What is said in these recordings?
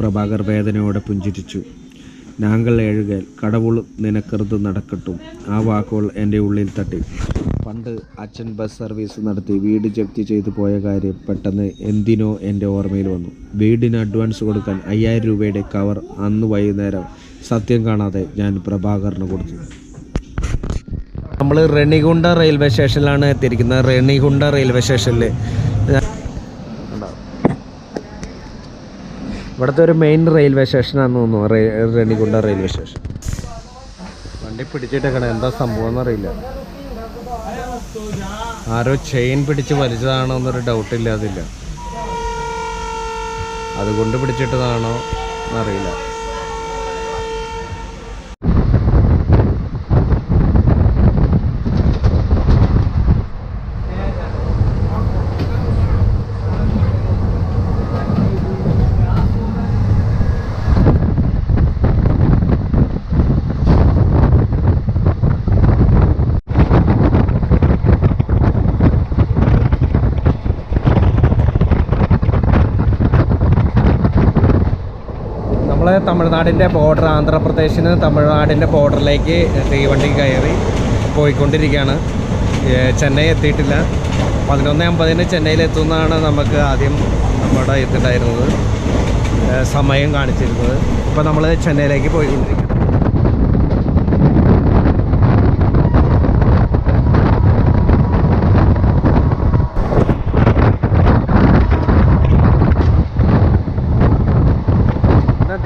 പ്രഭാകർ വേദനയോടെ പുഞ്ചിരിച്ചു. ഞാങ്കൾ എഴുകേൽ കടവുൾ നിനക്കറുത് നടക്കട്ടും. ആ വാക്കുകൾ എൻ്റെ ഉള്ളിൽ തട്ടി. പണ്ട് അച്ഛൻ ബസ് സർവീസ് നടത്തി വീട് ജപ്തി ചെയ്തു പോയ കാര്യം പെട്ടെന്ന് എന്തിനോ എൻ്റെ ഓർമ്മയിൽ വന്നു. വീടിന് അഡ്വാൻസ് കൊടുക്കാൻ 5000 രൂപയുടെ കവർ അന്ന് വൈകുന്നേരം സത്യം കാണാതെ ഞാൻ പ്രഭാകറിന് കൊടുത്തു. നമ്മൾ റെണിഗുണ്ട റെയിൽവേ സ്റ്റേഷനിലാണ് എത്തിയിരിക്കുന്നത്. റെണിഗുണ്ട റെയിൽവേ സ്റ്റേഷനിൽ ഇവിടുത്തെ ഒരു മെയിൻ റെയിൽവേ സ്റ്റേഷനാണെന്ന് തോന്നുന്നു. റെണിഗുണ്ട റെയിൽവേ സ്റ്റേഷൻ. വണ്ടി പിടിച്ചിട്ടേക്കണേ, എന്താ സംഭവം എന്നറിയില്ല. ആരോ ചെയിൻ പിടിച്ച് വലിച്ചതാണോ എന്നൊരു ഡൗട്ടില്ല. അതില്ല, അതുകൊണ്ട് പിടിച്ചിട്ടതാണോ എന്നറിയില്ല. നമ്മൾ തമിഴ്നാടിൻ്റെ ബോർഡർ, ആന്ധ്രാപ്രദേശിന് തമിഴ്നാടിൻ്റെ ബോർഡറിലേക്ക് തീവണ്ടി കയറി പോയിക്കൊണ്ടിരിക്കുകയാണ്. ചെന്നൈ എത്തിയിട്ടില്ല. 11:50 ചെന്നൈയിലെത്തുമെന്നാണ് നമുക്ക് ആദ്യം നമ്മുടെ എത്തിയിട്ടുണ്ടായിരുന്നത്, സമയം കാണിച്ചിരുന്നത്. ഇപ്പോൾ നമ്മൾ ചെന്നൈയിലേക്ക് പോയിക്കൊണ്ടിരിക്കുകയാണ്.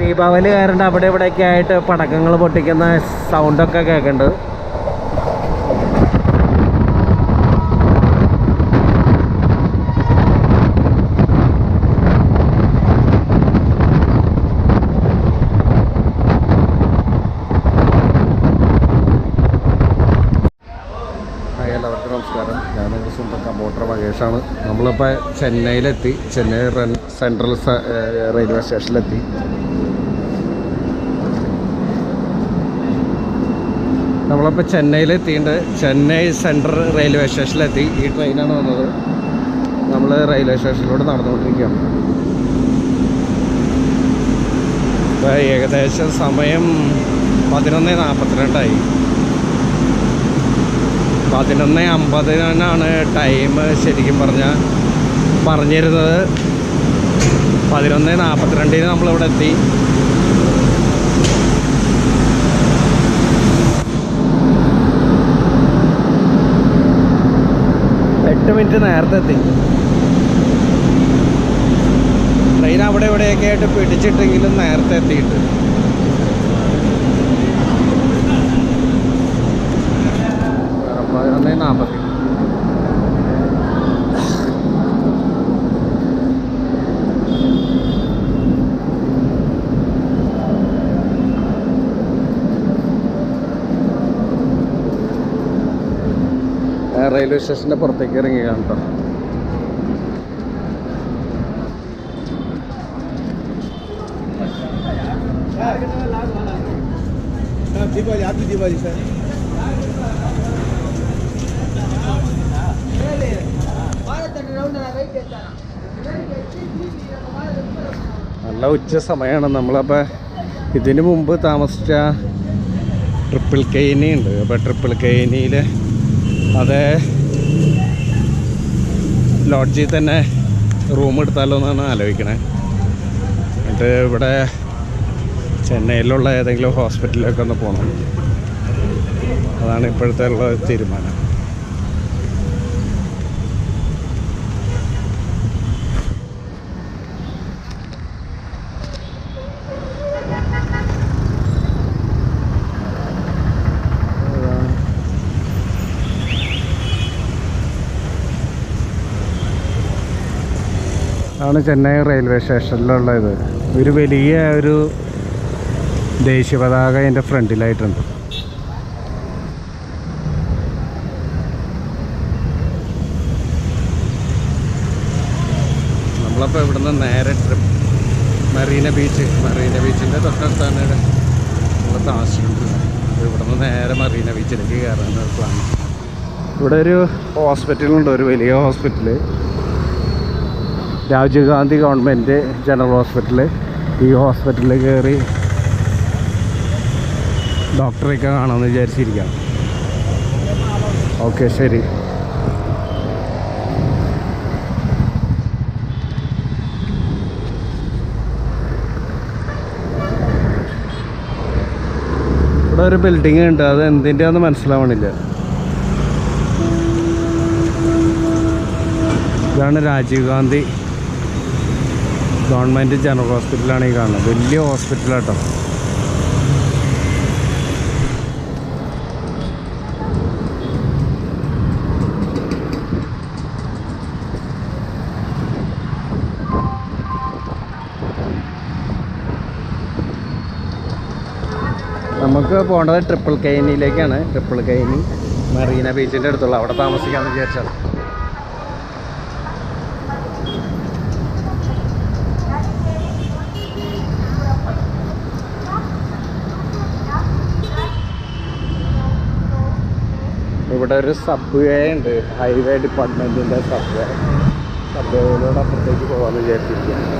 ദീപാവലി കാരണം അവിടെ ഇവിടെയൊക്കെ ആയിട്ട് പടക്കങ്ങൾ പൊട്ടിക്കുന്ന സൗണ്ടൊക്കെ കേൾക്കുന്നുണ്ട്. എല്ലാവർക്കും നമസ്കാരം. ഞാൻ നിങ്ങളുടെ സ്വന്തം കമ്പോട്ടർ മഹേഷാണ്. നമ്മളിപ്പോൾ ചെന്നൈയിലെത്തി. ചെന്നൈ സെൻട്രൽ റെയിൽവേ സ്റ്റേഷനിലെത്തി. നമ്മളിപ്പോൾ ചെന്നൈയിലെത്തിയിട്ടുണ്ട്. ചെന്നൈ സെൻട്രൽ റെയിൽവേ സ്റ്റേഷനിലെത്തി. ഈ ട്രെയിനാണ് വന്നത്. നമ്മൾ റെയിൽവേ സ്റ്റേഷനിലൂടെ നടന്നുകൊണ്ടിരിക്കുകയാണ്. ഇപ്പോൾ ഏകദേശം സമയം 11:42. 11:50 ടൈം ശരിക്കും പറഞ്ഞിരുന്നത്. 11:42 നമ്മളിവിടെ എത്തി. മിനിറ്റ് നേരത്തെ എത്തി. ട്രെയിൻ അവിടെ ഇവിടെയൊക്കെ ആയിട്ട് പിടിച്ചിട്ടെങ്കിലും നേരത്തെ എത്തിയിട്ട്. റെയിൽവേ സ്റ്റേഷൻ്റെ പുറത്തേക്ക് ഇറങ്ങിയാണ് കേട്ടോ. നല്ല ഉച്ച സമയമാണ്. നമ്മളപ്പോൾ ഇതിനു മുമ്പ് താമസിച്ച ട്രിപ്പിൾ കെയിനി ഉണ്ട്. അപ്പോൾ ട്രിപ്പിൾ കെയിനിയിൽ അതേ ലോഡ്ജിൽ തന്നെ റൂം എടുത്താലോ എന്നാണ് ആലോചിക്കണേ. എന്നിട്ട് ഇവിടെ ചെന്നൈയിലുള്ള ഏതെങ്കിലും ഹോസ്പിറ്റലിലൊക്കെ ഒന്ന് പോകണം. അതാണ് ഇപ്പോഴത്തെ ഉള്ള തീരുമാനം. ആണ് ചെന്നൈ റെയിൽവേ സ്റ്റേഷനിലുള്ളത്. ഒരു വലിയ ഒരു ദേശീയ പതാക അതിൻ്റെ ഫ്രണ്ടിലായിട്ടുണ്ട്. നമ്മളപ്പോൾ ഇവിടുന്ന് നേരെ മറീന ബീച്ചിൻ്റെ തൊട്ടടുത്താണ് നമ്മൾ താമസിച്ചിട്ടുള്ളത്. ഇവിടുന്ന് നേരെ മറീന ബീച്ചിലേക്ക് കയറാനുള്ള പ്ലാൻ. ഇവിടെ ഒരു ഹോസ്പിറ്റലുണ്ട്, ഒരു വലിയ hospital, Rajiv Gandhi government general hospital. ഈ ഹോസ്പിറ്റലിൽ കയറി ഡോക്ടറെയൊക്കെ കാണാമെന്ന് വിചാരിച്ചിരിക്കാം. ഓക്കെ, ശരി. ഇവിടെ ഒരു ബിൽഡിംഗ് ഉണ്ട്, അത് എന്തിൻ്റെയാണെന്ന് മനസ്സിലാവണില്ല. ഇതാണ് രാജീവ് ഗാന്ധി ഗവൺമെൻറ് ജനറൽ ഹോസ്പിറ്റലാണ് ഈ കാണുന്നത്. വലിയ ഹോസ്പിറ്റലാട്ടോ. നമുക്ക് പോകേണ്ടത് ട്രിപ്പിൾ കൈനിയിലേക്കാണ്. ട്രിപ്പിൾ കൈനി മറീന ബീച്ചിൻ്റെ അടുത്തുള്ള അവിടെ താമസിക്കാമെന്ന് വിചാരിച്ചാണ്. ഇവിടെ ഒരു സബ് വേ ഉണ്ട്, ഹൈവേ ഡിപ്പാർട്ട്മെൻറ്റിൻ്റെ സബ് വേയിലൂടെ അപ്പുറത്തേക്ക് പോകാമെന്ന് വിചാരിച്ചിരിക്കുകയാണ്.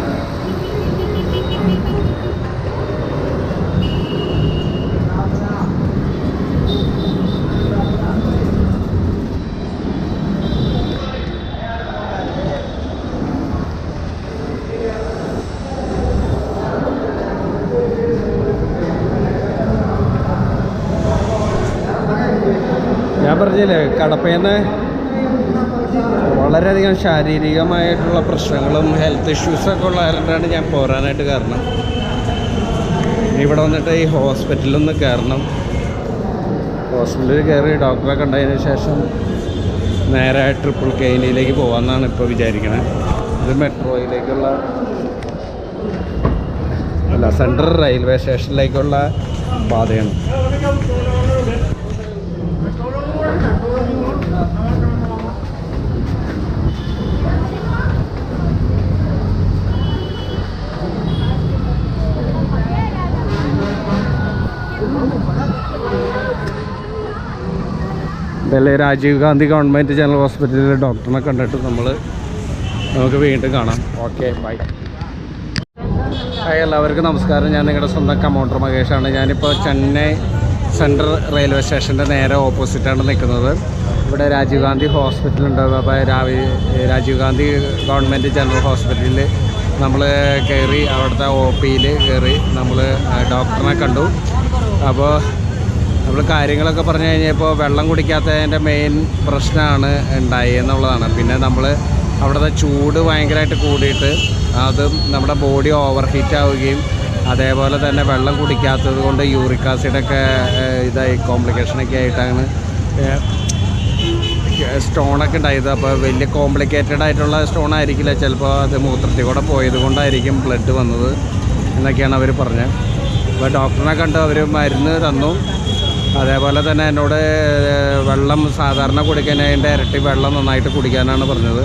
ഞാൻ പറഞ്ഞില്ലേ, കടപ്പേന്ന് വളരെയധികം ശാരീരികമായിട്ടുള്ള പ്രശ്നങ്ങളും ഹെൽത്ത് ഇഷ്യൂസൊക്കെ ഉള്ളതുകൊണ്ടാണ് ഞാൻ പോരാനായിട്ട് കാരണം. ഇവിടെ വന്നിട്ട് ഈ ഹോസ്പിറ്റലിലൊന്ന് കയറണം. ഹോസ്പിറ്റലിൽ കയറി ഡോക്ടറെ കണ്ടതിന് ശേഷം നേരെ ട്രിപ്പിൾ കൈനിയിലേക്ക് പോകാമെന്നാണ് ഇപ്പോൾ വിചാരിക്കണത്. ഇത് മെട്രോയിലേക്കുള്ള സെൻട്രൽ റെയിൽവേ സ്റ്റേഷനിലേക്കുള്ള പാതയാണ്. ഡൽഹി രാജീവ് ഗാന്ധി ഗവൺമെൻറ് ജനറൽ ഹോസ്പിറ്റലിലെ ഡോക്ടറിനെ കണ്ടിട്ട് നമുക്ക് വീണ്ടും കാണാം. Okay, by. ഹായ്, എല്ലാവർക്കും നമസ്കാരം. ഞാൻ നിങ്ങളുടെ സ്വന്തം കമൗണ്ടർ മഹേഷാണ്. ഞാനിപ്പോൾ ചെന്നൈ സെൻട്രൽ റെയിൽവേ സ്റ്റേഷൻ്റെ നേരെ ഓപ്പോസിറ്റാണ് നിൽക്കുന്നത്. ഇവിടെ രാജീവ് ഗാന്ധി ഹോസ്പിറ്റലുണ്ട്. അപ്പോൾ രാജീവ് ഗാന്ധി ഗവൺമെൻറ് ജനറൽ ഹോസ്പിറ്റലിൽ നമ്മൾ കയറി അവിടുത്തെ OPയിൽ കയറി നമ്മൾ ഡോക്ടറിനെ കണ്ടു. അപ്പോൾ നമ്മൾ കാര്യങ്ങളൊക്കെ പറഞ്ഞു കഴിഞ്ഞപ്പോൾ വെള്ളം കുടിക്കാത്തതിൻ്റെ മെയിൻ പ്രശ്നമാണ് ഉണ്ടായി എന്നുള്ളതാണ്. പിന്നെ നമ്മൾ അവിടുത്തെ ചൂട് ഭയങ്കരമായിട്ട് കൂടിയിട്ട് അത് നമ്മുടെ ബോഡി ഓവർ ഹീറ്റ് ആവുകയും അതേപോലെ തന്നെ വെള്ളം കുടിക്കാത്തത് കൊണ്ട് യൂറിക് ആസിഡൊക്കെ ഇതായി കോംപ്ലിക്കേഷനൊക്കെ ആയിട്ടാണ് സ്റ്റോണൊക്കെ ഉണ്ടായത്. അപ്പോൾ വലിയ കോംപ്ലിക്കേറ്റഡ് ആയിട്ടുള്ള സ്റ്റോൺ ആയിരിക്കില്ല, ചിലപ്പോൾ അത് മൂത്രത്തിൽ കൂടെ പോയത് കൊണ്ടായിരിക്കും ബ്ലഡ് വന്നത് എന്നൊക്കെയാണ് അവർ പറഞ്ഞത്. അപ്പോൾ ഡോക്ടറിനെ കണ്ട് അവർ മരുന്ന് തന്നു. അതേപോലെ തന്നെ എന്നോട് വെള്ളം സാധാരണ കുടിക്കാനതിൻ്റെ ഇരട്ടി വെള്ളം നന്നായിട്ട് കുടിക്കാനാണ് പറഞ്ഞത്.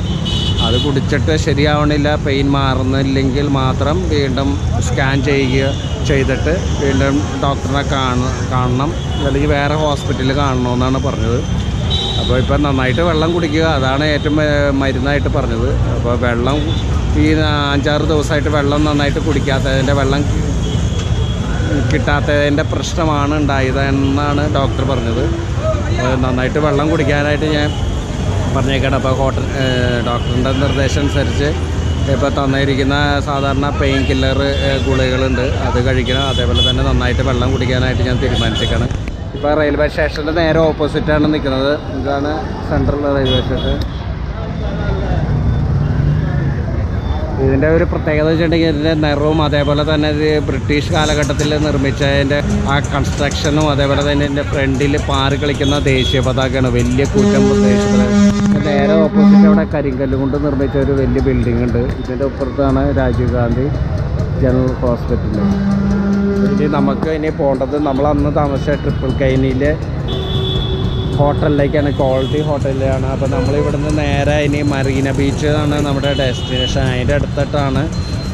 അത് കുടിച്ചിട്ട് ശരിയാവണില്ല, പെയിൻ മാറുന്നില്ലെങ്കിൽ മാത്രം വീണ്ടും സ്കാൻ ചെയ്തിട്ട് വീണ്ടും ഡോക്ടറിനെ കാണണം, അല്ലെങ്കിൽ വേറെ ഹോസ്പിറ്റലിൽ കാണണമെന്നാണ് പറഞ്ഞത്. അപ്പോൾ ഇപ്പം നന്നായിട്ട് വെള്ളം കുടിക്കുക, അതാണ് ഏറ്റവും മരുന്നായിട്ട് പറഞ്ഞത്. അപ്പോൾ വെള്ളം ഈ 5-6 ദിവസമായിട്ട് വെള്ളം നന്നായിട്ട് കുടിക്കാത്തതിൻ്റെ വെള്ളം കിട്ടാത്തതിൻ്റെ പ്രശ്നമാണ് ഉണ്ടായതെന്നാണ് ഡോക്ടർ പറഞ്ഞത്. നന്നായിട്ട് വെള്ളം കുടിക്കാനായിട്ട് ഞാൻ പറഞ്ഞേക്കണം. അപ്പോൾ ഡോക്ടറിൻ്റെ നിർദ്ദേശം അനുസരിച്ച് ഇപ്പോൾ തന്നിരിക്കുന്ന സാധാരണ പെയിൻ കില്ലർ ഗുളികകളുണ്ട്, അത് കഴിക്കണം. അതേപോലെ തന്നെ നന്നായിട്ട് വെള്ളം കുടിക്കാനായിട്ട് ഞാൻ തീരുമാനിച്ചേക്കാണ്. ഇപ്പോൾ റെയിൽവേ സ്റ്റേഷൻ്റെ നേരെ ഓപ്പോസിറ്റാണ് നിൽക്കുന്നത്. ഇതാണ് സെൻട്രൽ റെയിൽവേ സ്റ്റേഷൻ. ഇതിൻ്റെ ഒരു പ്രത്യേകത വെച്ചിട്ടുണ്ടെങ്കിൽ ഇതിൻ്റെ നിറവും അതേപോലെ തന്നെ ഇത് ബ്രിട്ടീഷ് കാലഘട്ടത്തിൽ നിർമ്മിച്ചതിൻ്റെ ആ കൺസ്ട്രക്ഷനും അതേപോലെ തന്നെ ഇതിൻ്റെ ഫ്രണ്ടിൽ പാറി കളിക്കുന്ന ദേശീയ പതാകയാണ്. വലിയ കൂറ്റം ദേശീയ പതാക. നേരെ ഓപ്പോസിറ്റ് അവിടെ കരിങ്കല്ല് കൊണ്ട് നിർമ്മിച്ച ഒരു വലിയ ബിൽഡിംഗ് ഉണ്ട്. ഇതിൻ്റെ അപ്പുറത്താണ് രാജീവ് ഗാന്ധി ജനറൽ ഹോസ്പിറ്റൽ. ഇനി നമുക്ക് പോകേണ്ടത് നമ്മൾ അന്ന് താമസിച്ച ട്രിപ്പിൾ കൈനിയിലെ ഹോട്ടലിലേക്കാണ്, ക്വാളിറ്റി ഹോട്ടലിലാണ്. അപ്പോൾ നമ്മളിവിടുന്ന് നേരെ ഇനി മറീന ബീച്ച് ആണ് നമ്മുടെ ഡെസ്റ്റിനേഷൻ. അതിൻ്റെ അടുത്തിട്ടാണ്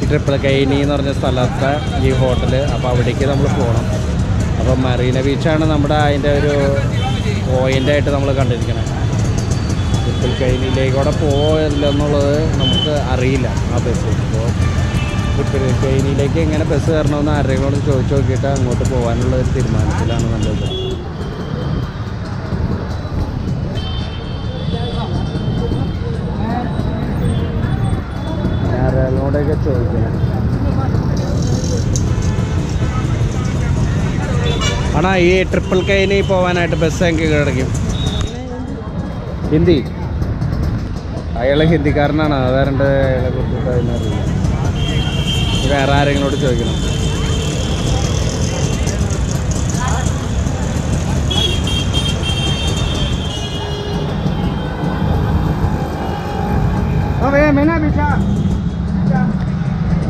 ഈ ട്രിപ്പിൾ കൈനി എന്ന് പറഞ്ഞ സ്ഥലത്തെ ഈ ഹോട്ടൽ. അപ്പോൾ അവിടേക്ക് നമ്മൾ പോകണം. അപ്പോൾ മറീന ബീച്ചാണ് നമ്മുടെ അതിൻ്റെ ഒരു പോയിൻ്റായിട്ട് നമ്മൾ കണ്ടിരിക്കണം. ട്രിപ്പിൾ കൈനിയിലേക്കൂടെ പോയില്ലെന്നുള്ളത് നമുക്ക് അറിയില്ല ആ ബസ്. അപ്പോൾ ട്രെയിനിലേക്ക് എങ്ങനെ ബസ് കയറണമെന്ന് ആരെങ്കിലും ചോദിച്ചു നോക്കിയിട്ട് അങ്ങോട്ട് പോകാനുള്ള ഒരു തീരുമാനത്തിലാണ് നല്ലത്. ആരെങ്കിലോടൊക്കെ ചോദിക്കണം. ആണോ ഈ ട്രിപ്പിൾ കെയിന് പോകാനായിട്ട് ബസ് എനിക്ക് കിടക്കും? ഹിന്ദി. അയാൾ ഹിന്ദിക്കാരനാണ്, അതാരണ്ട് അയാളെ കുറിച്ചിട്ട് അതിനറിയില്ല. വേറെ ആരെങ്കിലോട് ചോദിക്കണം.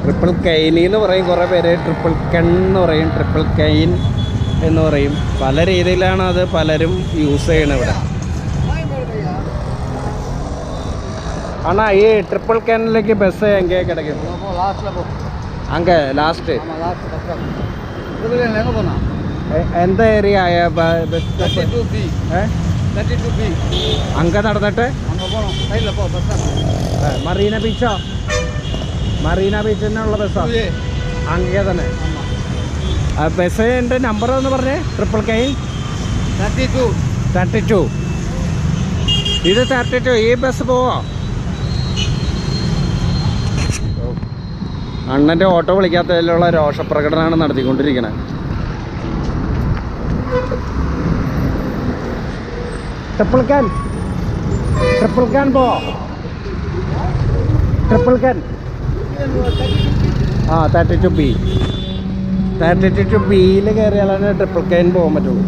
ട്രിപ്പിൾ കെയിനി എന്ന് പറയും കുറേ പേര്, ട്രിപ്പിൾ കെൺ എന്ന് പറയും, ട്രിപ്പിൾ കെയിൻ എന്ന് പറയും. പല രീതിയിലാണ് അത് പലരും യൂസ് ചെയ്യണത് ഇവിടെ. ആണോ ഈ ട്രിപ്പിൾ കെനിലേക്ക് ബസ് എங்கே കിടക്കും? അങ്ങ് ലാസ്റ്റ് എന്താ ഏരിയ ആയ ബസ് സ്റ്റോപ്പ്? അങ്ങ് നടന്നിട്ട് മറീന ബീച്ചോ? മറീന ബീച്ചിനുള്ള ബസ്സോ? അങ്ങേ തന്നെ. ബസ്സിൻ്റെ നമ്പർ എന്ന് പറഞ്ഞേ? ട്രിപ്പിൾ കെയിൻ 32. ഇത് 32. ഈ ബസ് പോവോ? അണ്ണൻ്റെ ഓട്ടോ വിളിക്കാത്തതിലുള്ള രോഷപ്രകടനമാണ് നടത്തിക്കൊണ്ടിരിക്കുന്നത്. ട്രിപ്പിൾ ക്യാൻ പോവോ? ട്രിപ്പിൾ ക്യാൻ 32B. 32Bയിൽ കയറിയാലാണ് ട്രിപ്പിൾ കെയിൻ പോകാൻ പറ്റുള്ളൂ.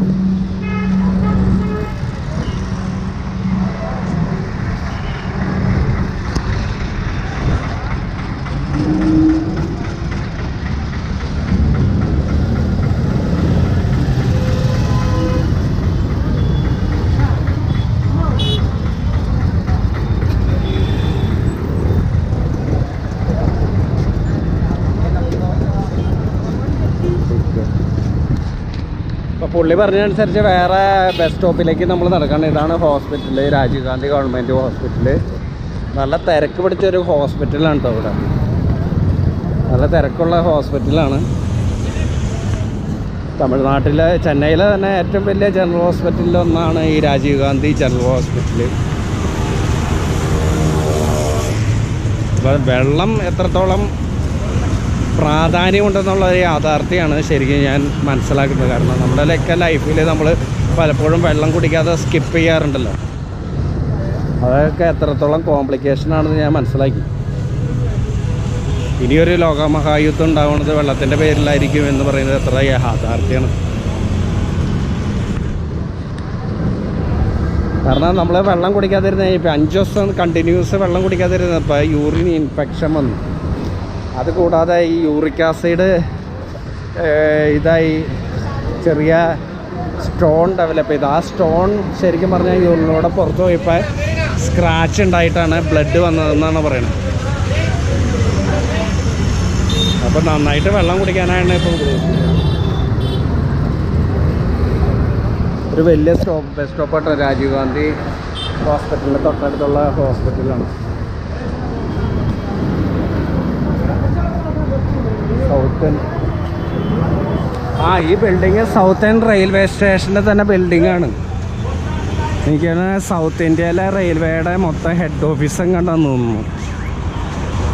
പുള്ളി പറഞ്ഞതനുസരിച്ച് വേറെ ബസ് സ്റ്റോപ്പിലേക്ക് നമ്മൾ നടക്കണം. ഇതാണ് hospital, Rajiv Gandhi government hospital. നല്ല തിരക്ക് പിടിച്ചൊരു ഹോസ്പിറ്റലാണ് കേട്ടോ ഇവിടെ. നല്ല തിരക്കുള്ള ഹോസ്പിറ്റലാണ്. തമിഴ്നാട്ടിലെ ചെന്നൈയിലെ തന്നെ ഏറ്റവും വലിയ ജനറൽ ഹോസ്പിറ്റലിലൊന്നാണ് ഈ രാജീവ് ഗാന്ധി ജനറൽ ഹോസ്പിറ്റൽ. അപ്പം വെള്ളം എത്രത്തോളം പ്രാധാന്യമുണ്ടെന്നുള്ള ഒരു യാഥാർത്ഥ്യമാണ് ശരിക്കും ഞാൻ മനസ്സിലാക്കുന്നത്. കാരണം നമ്മുടെയൊക്കെ ലൈഫിൽ നമ്മൾ പലപ്പോഴും വെള്ളം കുടിക്കാതെ സ്കിപ്പ് ചെയ്യാറുണ്ടല്ലോ. അതൊക്കെ എത്രത്തോളം കോംപ്ലിക്കേഷനാണെന്ന് ഞാൻ മനസ്സിലാക്കി. ഇനിയൊരു ലോകമഹായുദ്ധം ഉണ്ടാവുന്നത് വെള്ളത്തിൻ്റെ പേരിലായിരിക്കും എന്ന് പറയുന്നത് എത്ര യാഥാർത്ഥ്യമാണ്. കാരണം നമ്മൾ വെള്ളം കുടിക്കാതിരുന്ന ഇപ്പോൾ 5 ദിവസം കണ്ടിന്യൂസ് വെള്ളം കുടിക്കാതിരുന്നപ്പോൾ യൂറിൻ ഇൻഫെക്ഷൻ വന്നു. അതുകൂടാതെ ഈ യൂറിക് ആസിഡ് ഇതായി ചെറിയ സ്റ്റോൺ ഡെവലപ്പ് ചെയ്തു. ആ സ്റ്റോൺ ശരിക്കും പറഞ്ഞാൽ യൂറിനോടെ പുറത്ത് പോയപ്പോൾ സ്ക്രാച്ച് ഉണ്ടായിട്ടാണ് ബ്ലഡ് വന്നതെന്നാണ് പറയുന്നത്. അപ്പോൾ നന്നായിട്ട് വെള്ളം കുടിക്കാനാണ് ഇപ്പോൾ ഒരു വലിയ ബസ് സ്റ്റോപ്പാണ് രാജീവ് ഗാന്ധി ഹോസ്പിറ്റലിൻ്റെ തൊട്ടടുത്തുള്ള ഹോസ്പിറ്റലാണ്. ഈ ബിൽഡിങ് സൗത്തേൺ റെയിൽവേ സ്റ്റേഷൻ്റെ തന്നെ ബിൽഡിങ്ങാണ്. എനിക്ക് സൗത്ത് ഇന്ത്യയിലെ റെയിൽവേയുടെ മൊത്തം ഹെഡ് ഓഫീസും കണ്ടെന്ന് തോന്നുന്നു.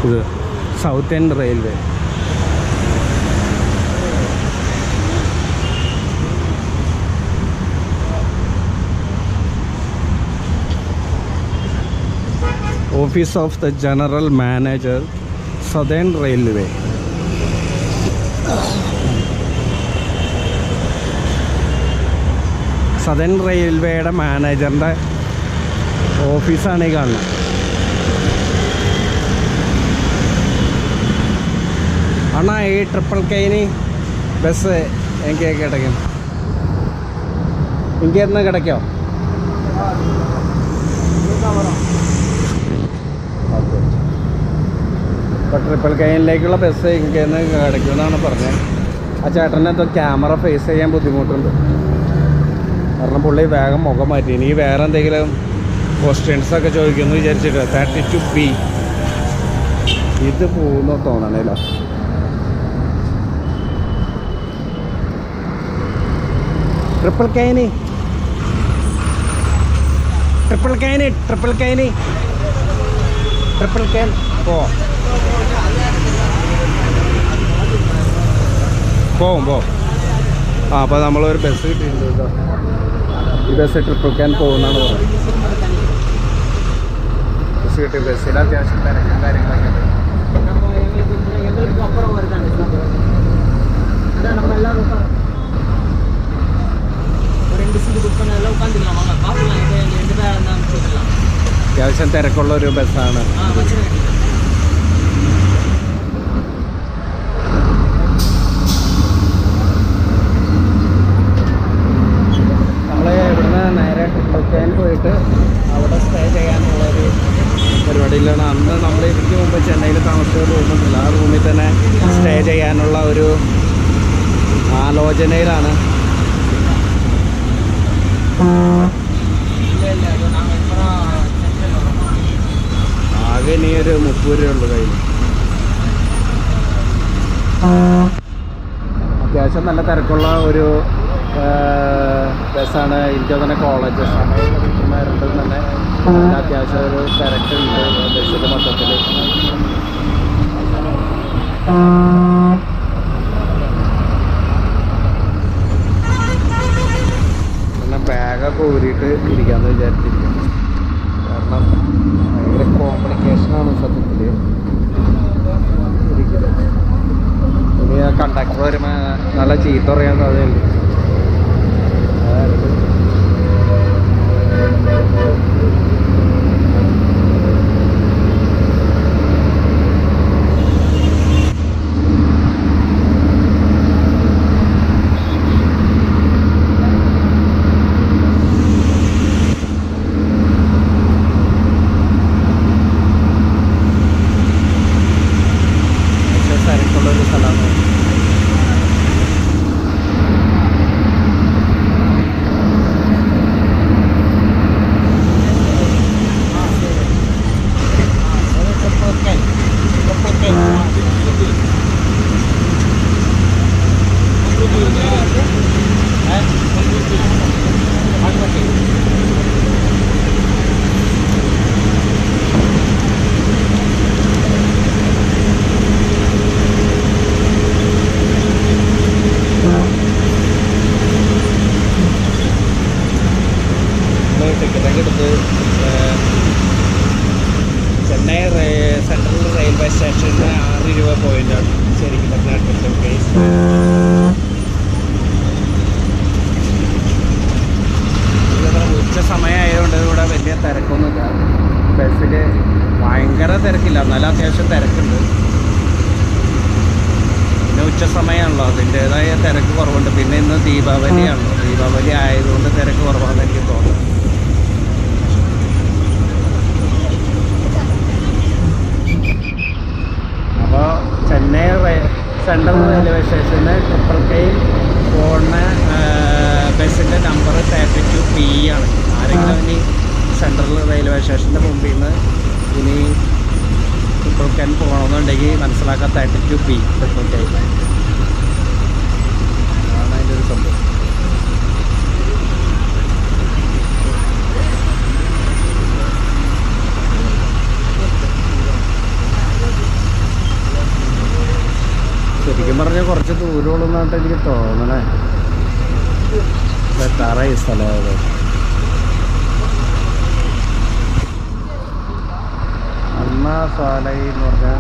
ഇത് southern railway. Office of the general manager southern railway. Southern റെയിൽവേയുടെ മാനേജറിൻ്റെ ഓഫീസാണ് ഈ കാണുന്നത്. അണ്ണാ ഈ ട്രിപ്പിൾ കെയിന് ബസ് എനിക്ക് കിടക്കും? എനിക്കെന്ന് കിടക്കോ? ഓക്കെ. ഇപ്പോൾ ട്രിപ്പിൾ കെയിനിലേക്കുള്ള ബസ് എനിക്കെന്ന് കിടക്കുമെന്നാണ് പറഞ്ഞത്. ആ ചേട്ടനെ എന്തോ ക്യാമറ ഫേസ് ചെയ്യാൻ ബുദ്ധിമുട്ടുണ്ട്. കാരണം പുള്ളി വേഗം മുഖം മാറ്റി. ഇനി വേറെ എന്തെങ്കിലും ക്വസ്റ്റ്യൻസൊക്കെ ചോദിക്കുമെന്ന് വിചാരിച്ചിട്ട് 32B ഇത് പോകുന്നു തോന്നണല്ലോ. ട്രിപ്പിൾ കൈനി ട്രിപ്പിൾ കൈൻ പോവും. ആ അപ്പോൾ നമ്മളൊരു ബസ് കിട്ടിയിട്ടുണ്ട് കേട്ടോ. ഈ ബസ് ട്രിപ്പിൾ കൈൻ പോകുന്നതാണ് പറയുന്നത്. ബസ് കിട്ടി. ബസ്സിൽ അത്യാവശ്യം തിരക്കും കാര്യങ്ങളൊക്കെ ഉണ്ട്. അത്യാവശ്യം തിരക്കുള്ള ഒരു ബസ്സാണ്. നമ്മൾ ഇവിടുന്ന് നേരെ ട്രിപ്പിൾ കൈൻ പോയിട്ട് അവിടെ സ്റ്റേ ചെയ്യാനുള്ളൊരു പരിപാടിയിലാണ്. അന്ന് നമ്മൾ ഇതിന് മുമ്പ് ചെന്നൈയിൽ താമസിച്ച റൂമുണ്ടല്ല, ആ റൂമിൽ തന്നെ സ്റ്റേ ചെയ്യാനുള്ള ഒരു ആലോചനയിലാണ്. ആകെ ഇനി ഒരു 30 രൂപയുള്ളൂ കയ്യിൽ. അത്യാവശ്യം നല്ല തിരക്കുള്ള ഒരു ബസ്സാണ്. എനിക്ക് തന്നെ കോളേജ് സമയത്തും തന്നെ അത്യാവശ്യം ഒരു തിരക്കുണ്ട് ബസ്സിൻ്റെ മൊത്തത്തിൽ. പിന്നെ ബാഗൊക്കെ ഊരിയിട്ട് ഇരിക്കാമെന്ന് വിചാരിച്ചിരിക്കും. കാരണം ഭയങ്കര കോംപ്ലിക്കേഷനാണ് സത്യത്തിൽ ഇരിക്കുന്നത്. ഇനി ആ കണ്ടക്ടർ വരുമ്പോൾ നല്ല ചീത്ത പറയാൻ സാധ്യതയുണ്ട്. തിരക്കുള്ളൊരു സ്ഥലമാണ്. ടിക്കറ്റൊക്കെ എടുത്ത് ചെന്നൈ സെൻട്രൽ റെയിൽവേ സ്റ്റേഷനിൽ 6 രൂപ പോയിൻ്റാണ് ശരിക്കും പറഞ്ഞാൽ ടിക്കറ്റ് പ്രൈസ്. ഉച്ച സമയമായതുകൊണ്ട് ഇവിടെ വലിയ തിരക്കൊന്നുമില്ല. ബസ്സിൽ ഭയങ്കര തിരക്കില്ല, എന്നാലും അത്യാവശ്യം തിരക്കുണ്ട്. പിന്നെ ഉച്ച സമയമാണല്ലോ, അതിൻ്റേതായ തിരക്ക് കുറവുണ്ട്. പിന്നെ ഇന്ന് ദീപാവലിയാണല്ലോ, ദീപാവലി ആയതുകൊണ്ട് തിരക്ക് കുറവാണെന്ന് എനിക്ക് തോന്നുന്നു. അപ്പോൾ ചെന്നൈ സെൻട്രൽ റെയിൽവേ സ്റ്റേഷനിൽ ട്രിപ്പിൾ കൈൻ പോകുന്ന ബസ്സിൻ്റെ നമ്പർ 32P ആണ്. ആരെങ്കിലും ഇനി സെൻട്രൽ റെയിൽവേ സ്റ്റേഷൻ്റെ മുമ്പിൽ നിന്ന് ഇനി ട്രിപ്പിൾ കൈൻ പോകണമെന്നുണ്ടെങ്കിൽ മനസ്സിലാക്കാം 32P ട്രിപ്പിൾ കൈൻ അതാണ് അതിൻ്റെ ഒരു സംഭവം. ശരിക്കും പറഞ്ഞാൽ കുറച്ച് ദൂരമുള്ളതായിട്ട് എനിക്ക് തോന്നണേ. എത്താറ ഈ സ്ഥലം അത് അണ്ണാ സാലൈ എന്ന് പറഞ്ഞാൽ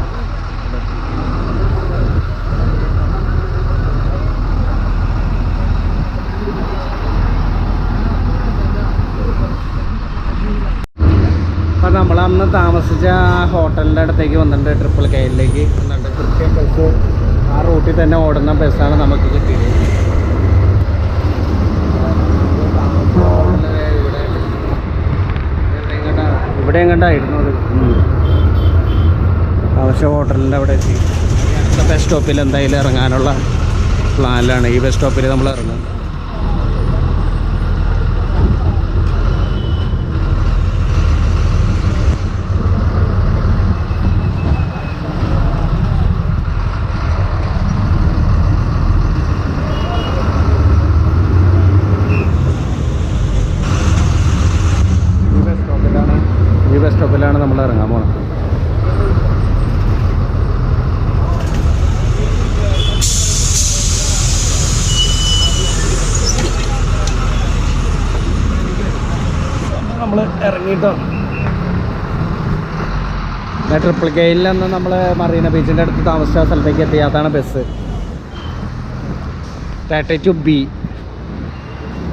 അപ്പം നമ്മളന്ന് താമസിച്ച ആ ഹോട്ടലിൻ്റെ അടുത്തേക്ക് വന്നിട്ടുണ്ട്. ട്രിപ്പിൾ കൈനിലേക്ക് വന്നിട്ടുണ്ട്. കൃത്യം ബസ് ആ റൂട്ടിൽ തന്നെ ഓടുന്ന ബസ്സാണ് നമുക്ക് കിട്ടിയത്. ഇവിടെ എങ്ങോട്ടായിരുന്നു അത്. ആവശ്യ ഹോട്ടലിൻ്റെ അവിടെ എത്തി. അടുത്ത ബസ് സ്റ്റോപ്പിൽ എന്തായാലും ഇറങ്ങാനുള്ള പ്ലാനിലാണ്. ഈ ബസ് സ്റ്റോപ്പിൽ നമ്മൾ ഇറങ്ങും. നമ്മൾ ഇറങ്ങാൻ പോകണം. നമ്മൾ ഇറങ്ങിയിട്ടോ ട്രിപ്പിൾ കെയിൽ നിന്ന് നമ്മൾ മറീന ബീച്ചിൻ്റെ അടുത്ത് താമസിച്ച സ്ഥലത്തേക്ക് എത്തി. അതാണ് ബസ് 32B.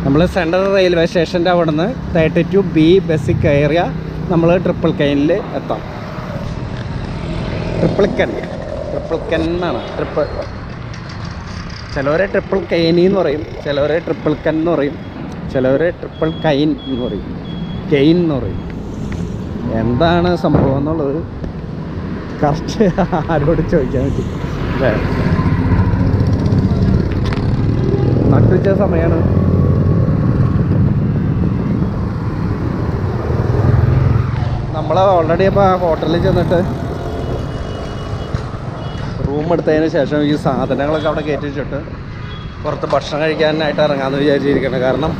നമ്മൾ സെൻട്രൽ റെയിൽവേ സ്റ്റേഷൻ്റെ അവിടെ നിന്ന് 32B ബസ്സിൽ കയറിയാൽ നമ്മൾ ട്രിപ്പിൾ കെയിനിൽ എത്താം. ട്രിപ്പിൾ കെൻ എന്നാണ് ചിലവരെ ട്രിപ്പിൾ കെയിനി എന്ന് പറയും, ചിലവരെ ട്രിപ്പിൾ കെൻ എന്ന് പറയും, ചിലവരെ ട്രിപ്പിൾ കെയിൻ എന്ന് പറയും, കെയിൻ എന്ന് പറയും. എന്താണ് സംഭവം എന്നുള്ളത് കറക്റ്റ് ആരോട് ചോദിക്കാൻ പറ്റും അല്ലേ? നട്ടുച്ച സമയമാണ്. നമ്മൾ ഓൾറെഡി ഇപ്പോൾ ഹോട്ടലിൽ ചെന്നിട്ട് റൂം എടുത്തതിന് ശേഷം ഈ സാധനങ്ങളൊക്കെ അവിടെ കയറ്റി വെച്ചിട്ട് പുറത്ത് ഭക്ഷണം കഴിക്കാനായിട്ട് ഇറങ്ങാമെന്ന് വിചാരിച്ചിരിക്കണം. കാരണം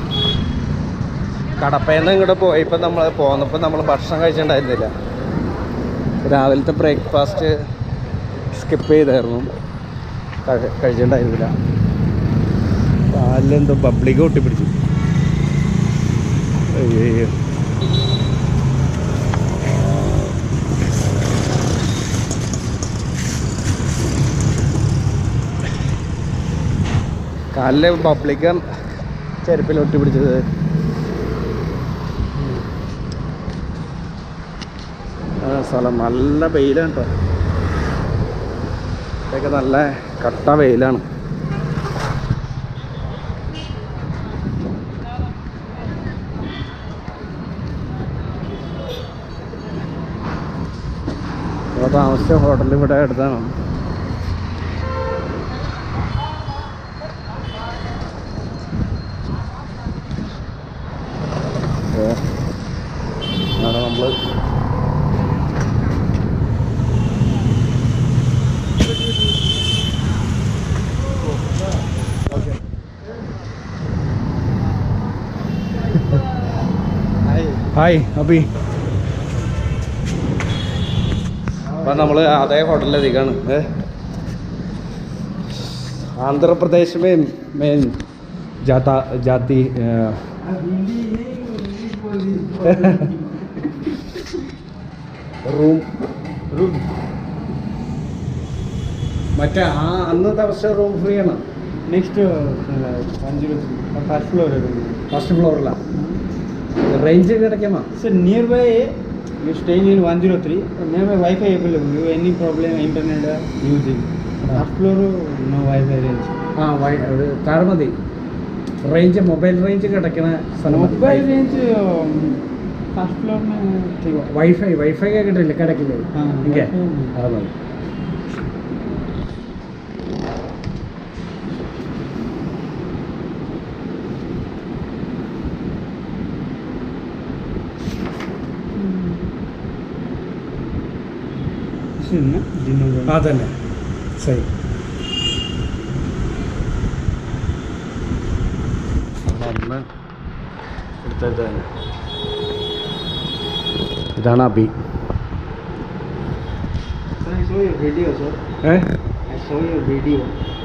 കടപ്പയിൽ നിന്ന് ഇങ്ങോട്ട് പോയപ്പോൾ നമ്മൾ പോന്നപ്പോൾ നമ്മൾ ഭക്ഷണം കഴിച്ചിട്ടുണ്ടായിരുന്നില്ല. രാവിലത്തെ ബ്രേക്ക്ഫാസ്റ്റ് സ്കിപ്പ് ചെയ്തായിരുന്നു, കഴിച്ചിട്ടുണ്ടായിരുന്നില്ല. പാലിലെന്തോ പബ്ലിക് ഒട്ടിപ്പിടിച്ചു. അയ്യോ കാലിലെ പബ്ലിക് ചെരുപ്പിൽ ഒട്ടിപ്പിടിച്ചത്. സ്ഥലം നല്ല വെയിലാണ് കേട്ടോ. ഇതൊക്കെ നല്ല കട്ട വെയിലാണ്. ഇപ്പോൾ താമസിച്ച ഹോട്ടൽ ഇവിടെ അടുത്താണ്. നമ്മൾ ഹായ് അബി. അപ്പം നമ്മൾ അതേ ഹോട്ടലിലെത്തിക്കാണ്. ആന്ധ്രാപ്രദേശ് മെയിൻ ജാതി റൂം മറ്റേ അന്ന് താമസിച്ച റൂം ഫ്രീ ആണ്. Next 103 first floor. ഫസ്റ്റ് ഫ്ലോറിലാണ്. റേഞ്ച് കിടക്കുമോ? Sir near by you staying in 103. Near by wifi available. You any problem internet using. First floor no wifi range. Car മതി. റേഞ്ച് മൊബൈൽ റേഞ്ച് കിടക്കണ സ്ഥലം. Mobile range first ഫ്ലോറിന് wifi കിട്ടില്ല, കിടക്കില്ലേ? അത് മതി. അതന്നെ ശരി. ഒന്ന് എടുത്തത് തന്നെ. ഇതാണ് അബി.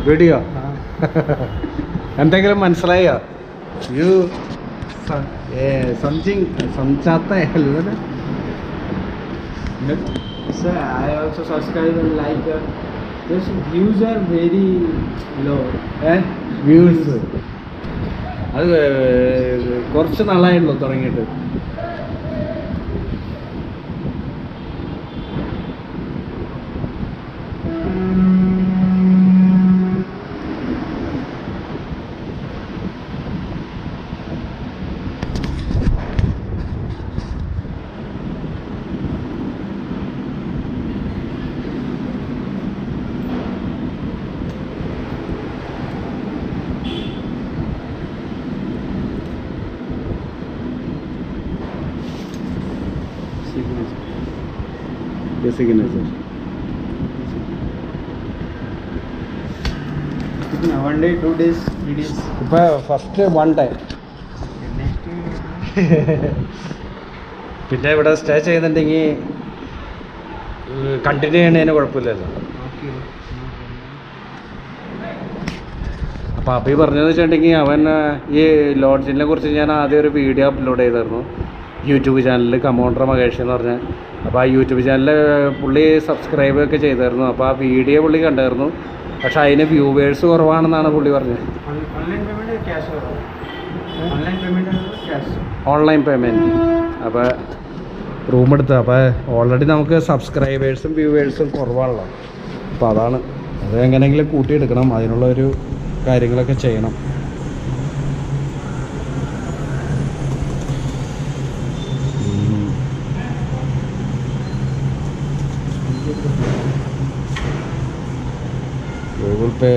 വീഡിയോ എന്തെങ്കിലും മനസ്സിലായോ? യു സംസാത്ത അല്ലേ? Sir, I also subscribe and like. Those views are very low. Views അത് കുറച്ച് നാളായുള്ളൂ തുടങ്ങിയിട്ട്. Signature. One day, 2 days, 3 days. ഇപ്പോൾ ഫസ്റ്റ് 1 ഡേ. പിന്നെ ഇവിടെ സ്റ്റേ ചെയ്യുന്നുണ്ടെങ്കിൽ കണ്ടിന്യൂ ചെയ്യണതിന് കുഴപ്പമില്ലല്ലോ. അപ്പോൾ അഭി പറഞ്ഞതെന്ന് വെച്ചിട്ടുണ്ടെങ്കിൽ അവൻ ഈ ലോഡ്ജിനെ കുറിച്ച് ഞാൻ ആദ്യം ഒരു വീഡിയോ അപ്ലോഡ് ചെയ്തായിരുന്നു യൂട്യൂബ് ചാനലിൽ, കമോണ്ടർ മഹേഷ് എന്ന് പറഞ്ഞാൽ. അപ്പോൾ ആ യൂട്യൂബ് ചാനലിൽ പുള്ളി സബ്സ്ക്രൈബ് ഒക്കെ ചെയ്തായിരുന്നു. അപ്പോൾ ആ വീഡിയോ പുള്ളി കണ്ടായിരുന്നു. പക്ഷേ അതിന് വ്യൂവേഴ്സ് കുറവാണെന്നാണ് പുള്ളി പറഞ്ഞത്. Online payment. അപ്പോൾ റൂം എടുത്ത് അപ്പോൾ ഓൾറെഡി നമുക്ക് സബ്സ്ക്രൈബേഴ്സും വ്യൂവേഴ്സും കുറവാണല്ലോ. അപ്പോൾ അതാണ്, അത് എങ്ങനെയെങ്കിലും കൂട്ടിയെടുക്കണം. അതിനുള്ളൊരു കാര്യങ്ങളൊക്കെ ചെയ്യണം. ഗൂഗിൾ പേ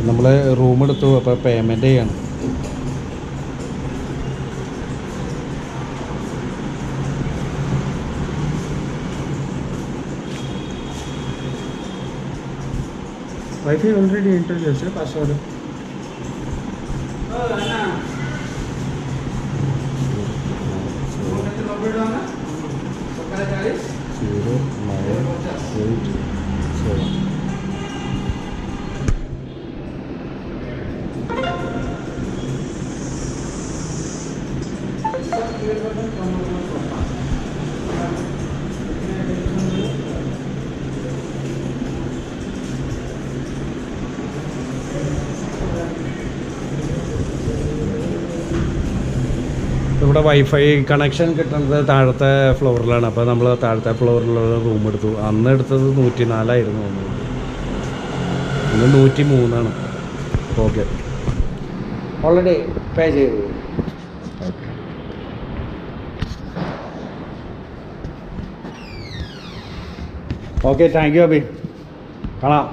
നമ്മൾ റൂം എടുത്തു. അപ്പോൾ പേയ്മെൻറ്റ് ചെയ്യണം. Wi-Fi already entered your password. ഇവിടെ വൈഫൈ കണക്ഷൻ കിട്ടുന്നത് താഴത്തെ ഫ്ലോറിലാണ്. അപ്പോൾ നമ്മൾ താഴത്തെ ഫ്ലോറിലുള്ള റൂം എടുത്തു. അന്ന് എടുത്തത് 104 ഇന്ന് 103. ഓക്കെ, ഓൾറെഡി പേ ചെയ്തു. ഓക്കെ, താങ്ക് യു അഭി, കാണാം.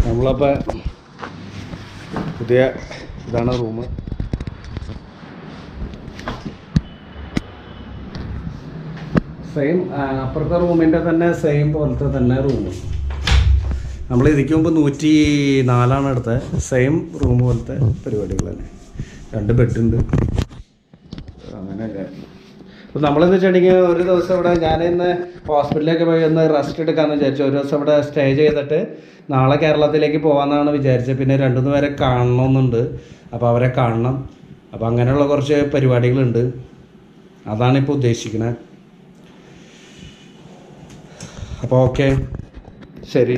നമ്മളപ്പോൾ പുതിയ ഇതാണ് റൂം. സെയിം അപ്പുറത്തെ റൂമിൻ്റെ തന്നെ സെയിം പോലത്തെ തന്നെ റൂം. നമ്മൾ ഇതിക്ക് മുമ്പ് 104 എടുത്തത്. സെയിം റൂം പോലത്തെ പരിപാടികൾ തന്നെ. 2 ബെഡുണ്ട്. അങ്ങനെയൊക്കെ. അപ്പോൾ നമ്മളെന്ന് വെച്ചിട്ടുണ്ടെങ്കിൽ ഒരു ദിവസം ഇവിടെ ഞാനിന്ന് ഹോസ്പിറ്റലിലേക്ക് പോയി ഒന്ന് റെസ്റ്റ് എടുക്കാമെന്ന് വിചാരിച്ചു. ഒരു ദിവസം ഇവിടെ സ്റ്റേ ചെയ്തിട്ട് നാളെ കേരളത്തിലേക്ക് പോകാമെന്നാണ് വിചാരിച്ചത്. പിന്നെ 2-3 പേരെ കാണണമെന്നുണ്ട്. അപ്പോൾ അവരെ കാണണം. അപ്പോൾ അങ്ങനെയുള്ള കുറച്ച് പരിപാടികളുണ്ട്. അതാണിപ്പോൾ ഉദ്ദേശിക്കുന്നത്. അപ്പോൾ ഓക്കെ, ശരി.